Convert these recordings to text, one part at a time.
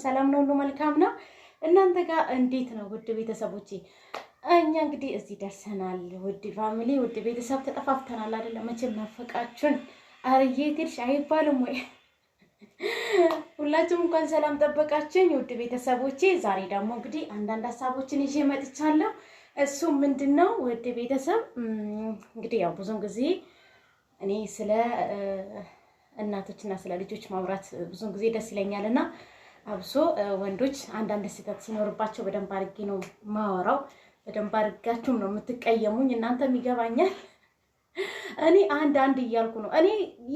ሰላም ነው ሁሉ መልካም ነው። እናንተ ጋር እንዴት ነው ውድ ቤተሰቦቼ? እኛ እንግዲህ እዚህ ደርሰናል። ውድ ፋሚሊ ውድ ቤተሰብ ተጠፋፍተናል አይደለም? መቼም ናፈቃችሁን። አርዬ ትልሽ አይባልም ወይ? ሁላችሁም እንኳን ሰላም ጠበቃችሁኝ ውድ ቤተሰቦቼ። ዛሬ ደግሞ እንግዲህ አንዳንድ ሀሳቦችን ይዤ መጥቻለሁ። እሱ ምንድነው ውድ ቤተሰብ እንግዲህ ያው ብዙን ጊዜ እኔ ስለ እናቶችና ስለ ልጆች ማውራት ብዙን ጊዜ ደስ ይለኛልና አብሶ ወንዶች አንዳንድ ስህተት ሲኖርባቸው በደንብ አድርጌ ነው ማወራው። በደንብ አድርጋችሁም ነው የምትቀየሙኝ፣ እናንተም ይገባኛል። እኔ አንድ እያልኩ ነው። እኔ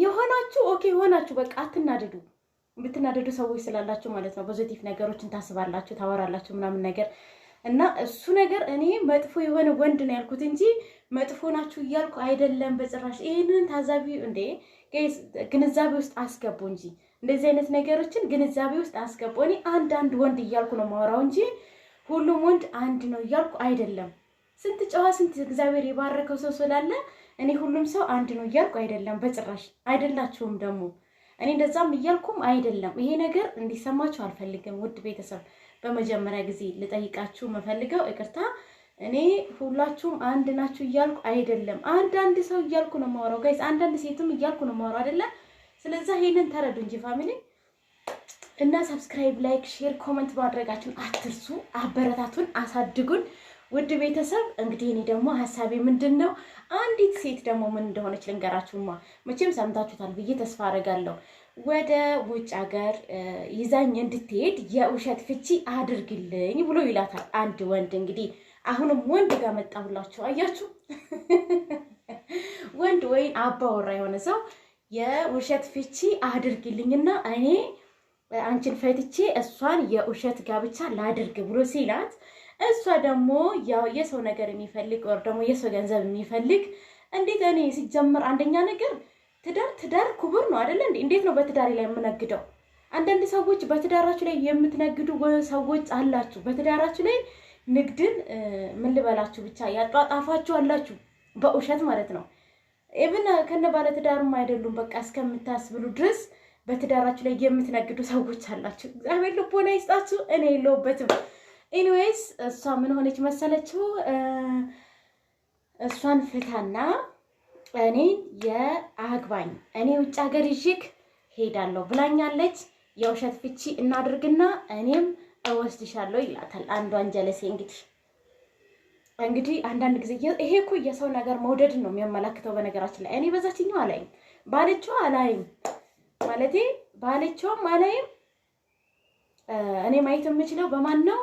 የሆናችሁ ኦኬ ሆናችሁ በቃ አትናደዱ። ብትናደዱ ሰዎች ስላላችሁ ማለት ነው ፖዚቲቭ ነገሮችን ታስባላችሁ፣ ታወራላችሁ ምናምን ነገር እና እሱ ነገር እኔ መጥፎ የሆነ ወንድ ነው ያልኩት እንጂ መጥፎ ናችሁ እያልኩ አይደለም በጭራሽ። ይሄንን ታዛቢ እንዴ ጋይስ ግንዛቤ ውስጥ አስገቡ እንጂ እንደዚህ አይነት ነገሮችን ግንዛቤ ውስጥ አስገቡ። እኔ አንድ ወንድ እያልኩ ነው ማወራው እንጂ ሁሉም ወንድ አንድ ነው እያልኩ አይደለም። ስንት ጨዋ ስንት እግዚአብሔር የባረከው ሰው ስላለ እኔ ሁሉም ሰው አንድ ነው እያልኩ አይደለም በጭራሽ። አይደላችሁም ደግሞ እኔ እንደዛም እያልኩም አይደለም። ይሄ ነገር እንዲሰማችሁ አልፈልግም ውድ ቤተሰብ። በመጀመሪያ ጊዜ ልጠይቃችሁ መፈልገው ይቅርታ፣ እኔ ሁላችሁም አንድ ናችሁ እያልኩ አይደለም። አንዳንድ ሰው እያልኩ ነው ማወራው ጋይስ፣ አንዳንድ ሴትም እያልኩ ነው ማወራው አይደለ? ስለዚህ ይሄንን ተረዱ እንጂ ፋሚሊ እና ሰብስክራይብ፣ ላይክ፣ ሼር፣ ኮሜንት ማድረጋችሁን አትርሱ። አበረታቱን፣ አሳድጉን ውድ ቤተሰብ። እንግዲህ እኔ ደግሞ ሐሳቤ ምንድነው አንዲት ሴት ደግሞ ምን እንደሆነች ልንገራችሁማ። መቼም ሰምታችሁታል ብዬ ተስፋ አደርጋለሁ። ወደ ውጭ ሀገር ይዛኝ እንድትሄድ የውሸት ፍቺ አድርግልኝ ብሎ ይላታል አንድ ወንድ። እንግዲህ አሁንም ወንድ ጋር መጣሁላችሁ። አያችሁ ወንድ ወይ አባወራ የሆነ ሰው የውሸት ፍቺ አድርግልኝና እኔ አንቺን ፈትቼ እሷን የውሸት ጋብቻ ላድርግ ብሎ ሲላት፣ እሷ ደግሞ ያው የሰው ነገር የሚፈልግ ወር ደግሞ የሰው ገንዘብ የሚፈልግ እንዴት እኔ ሲጀምር አንደኛ ነገር ትዳር ክቡር ነው አይደለ እንዴ? እንዴት ነው በትዳሬ ላይ የምነግደው? አንዳንድ ሰዎች በትዳራችሁ ላይ የምትነግዱ ሰዎች አላችሁ። በትዳራችሁ ላይ ንግድን ምን ልበላችሁ ብቻ ያጧጣፋችሁ አላችሁ፣ በውሸት ማለት ነው። ኢቭን ከነ ባለ ትዳርም አይደሉም በቃ እስከምታስብሉ ድረስ በትዳራችሁ ላይ የምትነግዱ ሰዎች አላችሁ። እግዚአብሔር ልቦና ይስጣችሁ። እኔ የለሁበትም። ኤኒዌይስ እሷ ምን ሆነች መሰለችው? እሷን ፍታና እኔ የአግባኝ እኔ ውጭ ሀገር ይዤክ ሄዳለሁ ብላኛለች። የውሸት ፍቺ እናድርግና እኔም እወስድሻለሁ ይላታል አንዷን ጀለሴ። እንግዲህ አንዳንድ ጊዜ ይሄ እኮ የሰው ነገር መውደድ ነው የሚያመላክተው። በነገራችን ላይ እኔ በዛችኛው አላይም፣ ባለችው አላይም ማለቴ ባለችውም አላይም። እኔ ማየት የምችለው በማን ነው?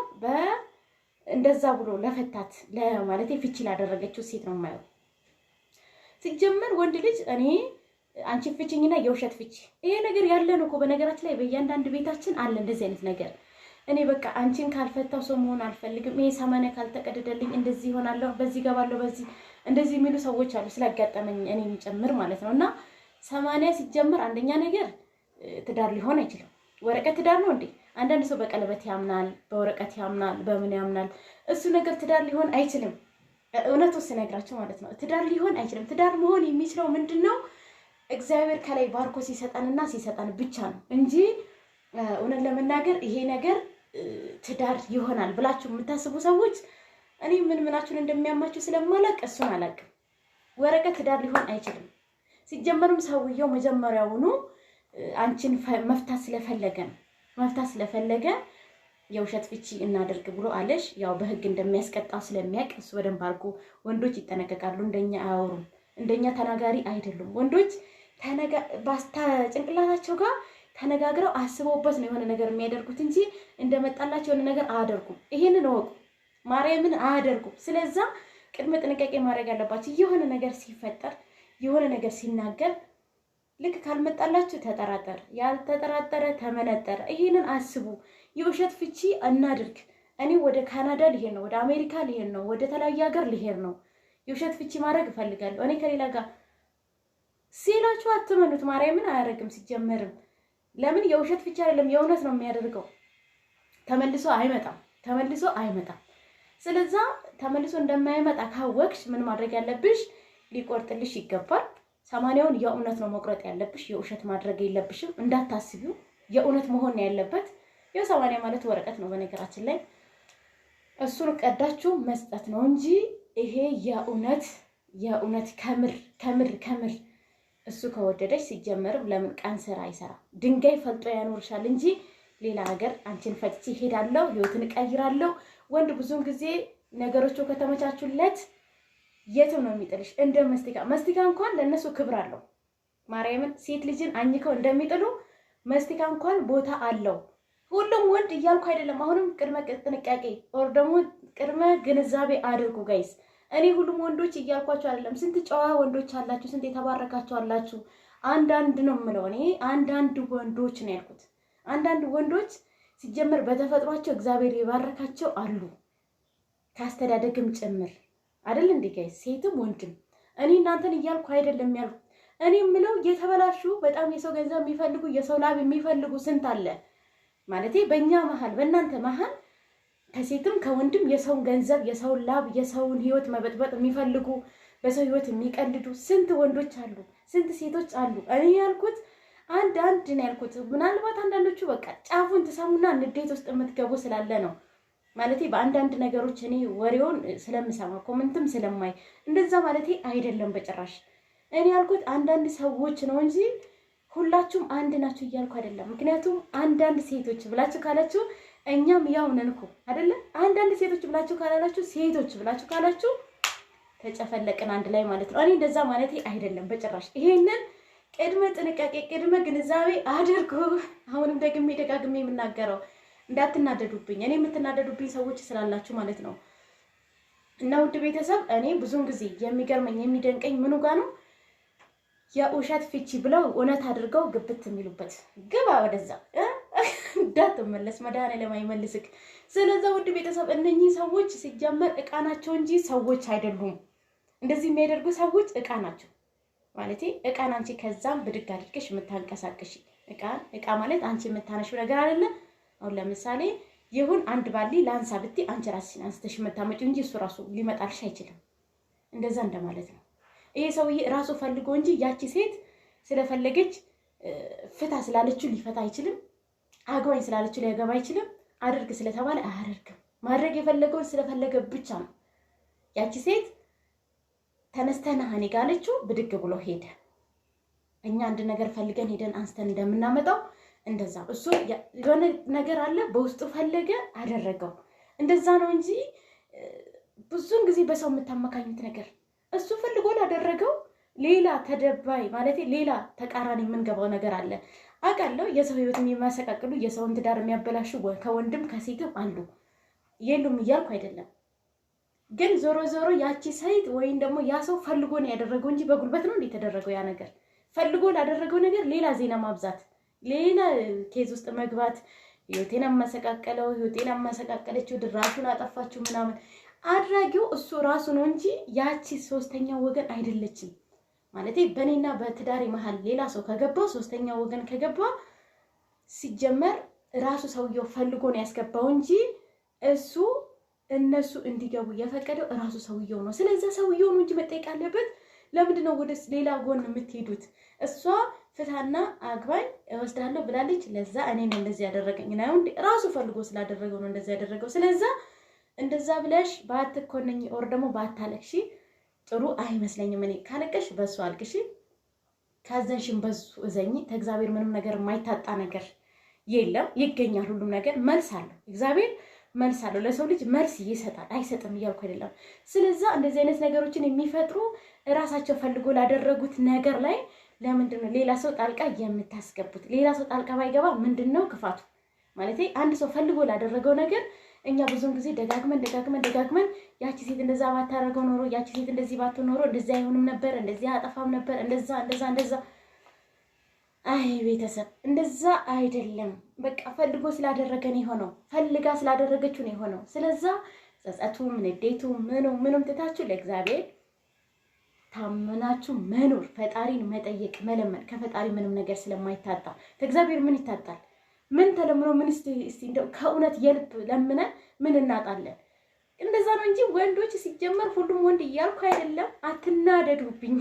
እንደዛ ብሎ ለፈታት ለማለቴ ፍቺ ላደረገችው ሴት ነው የማየው። ሲጀመር ወንድ ልጅ እኔ አንቺ ፍቺኝና የውሸት ፍቺ ይሄ ነገር ያለ ነው እኮ በነገራችን ላይ በእያንዳንዱ ቤታችን አለ እንደዚህ አይነት ነገር። እኔ በቃ አንቺን ካልፈታው ሰው መሆን አልፈልግም፣ ይሄ ሰማንያ ካልተቀደደልኝ እንደዚህ ይሆናለሁ፣ በዚህ ገባለሁ፣ በዚህ እንደዚህ የሚሉ ሰዎች አሉ ስላጋጠመኝ እኔም ጭምር ማለት ነው። እና ሰማንያ ሲጀመር አንደኛ ነገር ትዳር ሊሆን አይችልም። ወረቀት ትዳር ነው እንዴ? አንዳንድ ሰው በቀለበት ያምናል፣ በወረቀት ያምናል፣ በምን ያምናል። እሱ ነገር ትዳር ሊሆን አይችልም። እውነቱ ስነግራችሁ ማለት ነው ትዳር ሊሆን አይችልም። ትዳር መሆን የሚችለው ምንድነው? እግዚአብሔር ከላይ ባርኮ ሲሰጠንና ሲሰጠን ብቻ ነው እንጂ እውነት ለመናገር ይሄ ነገር ትዳር ይሆናል ብላችሁ የምታስቡ ሰዎች እኔ ምናችሁን እንደሚያማችሁ ስለማላቅ እሱን አላቅም። ወረቀት ትዳር ሊሆን አይችልም። ሲጀመርም ሰውየው መጀመሪያውኑ አንቺን መፍታት ስለፈለገ የውሸት ፍቺ እናደርግ ብሎ አለሽ። ያው በህግ እንደሚያስቀጣው ስለሚያውቅ እሱ በደንብ አድርጎ። ወንዶች ይጠነቀቃሉ፣ እንደኛ አያወሩም፣ እንደኛ ተናጋሪ አይደሉም። ወንዶች ጭንቅላታቸው ጋር ተነጋግረው አስበውበት ነው የሆነ ነገር የሚያደርጉት እንጂ እንደመጣላቸው የሆነ ነገር አያደርጉም። ይሄንን እወቁ፣ ማርያምን አያደርጉም። ስለዛ ቅድመ ጥንቃቄ ማድረግ አለባችሁ። የሆነ ነገር ሲፈጠር የሆነ ነገር ሲናገር ልክ ካልመጣላችሁ ተጠራጠረ፣ ያልተጠራጠረ ተመነጠረ። ይሄንን አስቡ። የውሸት ፍቺ እናድርግ። እኔ ወደ ካናዳ ልሄድ ነው፣ ወደ አሜሪካ ልሄድ ነው፣ ወደ ተለያየ ሀገር ልሄድ ነው፣ የውሸት ፍቺ ማድረግ እፈልጋለሁ እኔ ከሌላ ጋር ሲላችሁ አትመኑት። ማርያምን አያደርግም። ሲጀመርም ለምን የውሸት ፍቺ አይደለም የእውነት ነው የሚያደርገው። ተመልሶ አይመጣም። ስለዛ ተመልሶ እንደማይመጣ ካወቅሽ ምን ማድረግ ያለብሽ? ሊቆርጥልሽ ይገባል። 80ውን የእውነት ነው መቁረጥ ያለብሽ፣ የውሸት ማድረግ የለብሽም። እንዳታስቢው የእውነት መሆን ያለበት ያው 80 ማለት ወረቀት ነው በነገራችን ላይ እሱን ቀዳችሁ መስጠት ነው እንጂ ይሄ የእውነት ከምር እሱ ከወደደች ሲጀመርም ለምን ቀን ስራ አይሰራ ድንጋይ ፈልጦ ያኖርሻል እንጂ ሌላ ነገር አንቺን ፈትቼ ሄዳለሁ ህይወትን ቀይራለሁ። ወንድ ብዙን ጊዜ ነገሮቹ ከተመቻቹለት የትም ነው የሚጥልሽ። እንደ መስቲካ እንኳን ለነሱ ክብር አለው። ማርያምን ሴት ልጅን አኝከው እንደሚጥሉ መስቲካ እንኳን ቦታ አለው። ሁሉም ወንድ እያልኩ አይደለም። አሁንም ቅድመ ጥንቃቄ ወር ደግሞ ቅድመ ግንዛቤ አድርጉ ጋይስ። እኔ ሁሉም ወንዶች እያልኳቸው አይደለም። ስንት ጨዋ ወንዶች አላችሁ፣ ስንት የተባረካችሁ አላችሁ። አንዳንድ ነው የምለው እኔ አንዳንድ ወንዶች ነው ያልኩት። አንዳንድ ወንዶች ሲጀመር በተፈጥሯቸው እግዚአብሔር የባረካቸው አሉ፣ ካስተዳደግም ጭምር አይደል እንዴ ጋይስ? ሴትም ወንድም እኔ እናንተን እያልኩ አይደለም ያልኩት። እኔ የምለው የተበላሹ በጣም የሰው ገንዘብ የሚፈልጉ የሰው ላብ የሚፈልጉ ስንት አለ ማለቴ በእኛ መሀል በእናንተ መሀል ከሴትም ከወንድም የሰውን ገንዘብ የሰውን ላብ የሰውን ህይወት መበጥበጥ የሚፈልጉ በሰው ህይወት የሚቀልዱ ስንት ወንዶች አሉ፣ ስንት ሴቶች አሉ። እኔ ያልኩት አንድ ነው ያልኩት። ምናልባት አንዳንዶቹ በቃ ጫፉን ትሰሙና ንዴት ውስጥ የምትገቡ ስላለ ነው ማለቴ በአንዳንድ ነገሮች እኔ ወሬውን ስለምሰማ ኮመንትም ስለማይ እንደዛ ማለቴ አይደለም በጭራሽ። እኔ ያልኩት አንዳንድ ሰዎች ነው እንጂ ሁላችሁም አንድ ናችሁ እያልኩ አይደለም። ምክንያቱም አንዳንድ ሴቶች ብላችሁ ካላችሁ እኛም ያው ነን እኮ አይደለ? አንዳንድ ሴቶች ብላችሁ ካላላችሁ ሴቶች ብላችሁ ካላችሁ ተጨፈለቅን አንድ ላይ ማለት ነው። እኔ እንደዛ ማለቴ አይደለም በጭራሽ። ይሄንን ቅድመ ጥንቃቄ ቅድመ ግንዛቤ አድርጉ። አሁንም ደጋግሜ የምናገረው እንዳትናደዱብኝ፣ እኔ የምትናደዱብኝ ሰዎች ስላላችሁ ማለት ነው። እና ውድ ቤተሰብ እኔ ብዙን ጊዜ የሚገርመኝ የሚደንቀኝ ምኑ ጋር ነው የውሸት ፍቺ ብለው እውነት አድርገው ግብት የሚሉበት። ግባ ወደዛ እንዳትመለስ መድኃኒዓለም አይመልስክ። ስለዚህ ውድ ቤተሰብ እነኚህ ሰዎች ሲጀመር እቃ ናቸው እንጂ ሰዎች አይደሉም። እንደዚህ የሚያደርጉ ሰዎች እቃ ናቸው ማለት እቃን አንቺ ከዛም ብድግ አድርገሽ የምታንቀሳቅሽ እቃ ማለት አንቺ የምታነሺው ነገር አይደለ። አሁን ለምሳሌ ይሁን አንድ ባሊ ላንሳ ብትይ አንቺ ራስሽን አንስተሽ የምታመጪው እንጂ እሱ ራሱ ሊመጣልሽ አይችልም። እንደዛ እንደማለት ነው። ይሄ ሰውዬ ራሱ ፈልጎ እንጂ ያቺ ሴት ስለፈለገች ፍታ ስላለችው ሊፈታ አይችልም። አግባኝ ስላለችው ሊያገባ አይችልም። አድርግ ስለተባለ አያደርግም። ማድረግ የፈለገውን ስለፈለገ ብቻ ነው። ያቺ ሴት ተነስተና ሀኔ ጋለችው ብድግ ብሎ ሄደ። እኛ አንድ ነገር ፈልገን ሄደን አንስተን እንደምናመጣው እንደዛ እሱ የሆነ ነገር አለ በውስጡ ፈለገ አደረገው። እንደዛ ነው እንጂ ብዙን ጊዜ በሰው የምታመካኙት ነገር እሱ ፈልጎ ላደረገው ሌላ ተደባይ ማለት ሌላ ተቃራኒ የምንገባው ነገር አለ። አውቃለሁ የሰው ህይወት የሚያሰቃቅሉ የሰውን ትዳር የሚያበላሹ ከወንድም ከሴትም አሉ፣ የሉም እያልኩ አይደለም። ግን ዞሮ ያቺ ሴት ወይም ደግሞ ያ ሰው ፈልጎ ነው ያደረገው እንጂ በጉልበት ነው የተደረገው። ያ ነገር ፈልጎ ላደረገው ነገር ሌላ ዜና ማብዛት፣ ሌላ ኬዝ ውስጥ መግባት፣ ህይወቴን አመሰቃቀለው፣ ህይወቴን አመሰቃቀለችው፣ ድራሹን አጠፋችሁ ምናምን አድራጊው እሱ ራሱ ነው እንጂ ያቺ ሶስተኛው ወገን አይደለችም። ማለት በእኔና በትዳሪ መሀል ሌላ ሰው ከገባ ሶስተኛው ወገን ከገባ ሲጀመር ራሱ ሰውየው ፈልጎ ነው ያስገባው እንጂ እነሱ እንዲገቡ የፈቀደው ራሱ ሰውየው ነው። ስለዚህ ሰውየው ነው እንጂ መጠየቅ አለበት። ለምንድን ነው ወደ ሌላ ጎን የምትሄዱት? እሷ ፍታና አግባኝ እወስዳለሁ ብላለች። ለዛ እኔ ነው እንደዚህ ያደረገኝ ነው እንዴ? ራሱ ፈልጎ ስላደረገው ነው እንደዚህ ያደረገው። ስለዚህ እንደዛ ብለሽ ባትኮነኝ ኦር ደግሞ ባታለቅሺ ጥሩ አይመስለኝም። እኔ ካለቀሽ በሱ አልቅሺ፣ ካዘንሽም በሱ እዘኝ። ከእግዚአብሔር ምንም ነገር የማይታጣ ነገር የለም፣ ይገኛል። ሁሉም ነገር መልስ አለው። እግዚአብሔር መልስ አለው። ለሰው ልጅ መልስ ይሰጣል፣ አይሰጥም እያልኩ አይደለም። ስለዚህ እንደዚህ አይነት ነገሮችን የሚፈጥሩ እራሳቸው ፈልጎ ላደረጉት ነገር ላይ ለምንድን ነው ሌላ ሰው ጣልቃ የምታስገቡት? ሌላ ሰው ጣልቃ ባይገባ ምንድነው ክፋቱ? ማለት አንድ ሰው ፈልጎ ላደረገው ነገር እኛ ብዙን ጊዜ ደጋግመን ያቺ ሴት እንደዛ ባታረገው ኖሮ፣ ያቺ ሴት እንደዚህ ባትሆን ኖሮ እንደዚህ አይሆንም ነበር፣ እንደዚህ አጠፋም ነበር፣ እንደዛ። አይ ቤተሰብ እንደዛ አይደለም። በቃ ፈልጎ ስላደረገን የሆነው ፈልጋ ስላደረገችው ነው የሆነው። ስለዛ ጸጸቱም ንዴቱም ምንም ትታችሁ ለእግዚአብሔር ታመናችሁ መኖር፣ ፈጣሪን መጠየቅ መለመን። ከፈጣሪ ምንም ነገር ስለማይታጣ ከእግዚአብሔር ምን ይታጣል? ምን ተለምኖ ምን እስቲ እንደው ከእውነት የልብ ለምነን ምን እናጣለን? እንደዛ ነው እንጂ ወንዶች ሲጀመር ሁሉም ወንድ እያልኩ አይደለም። አትናደዱብኝ።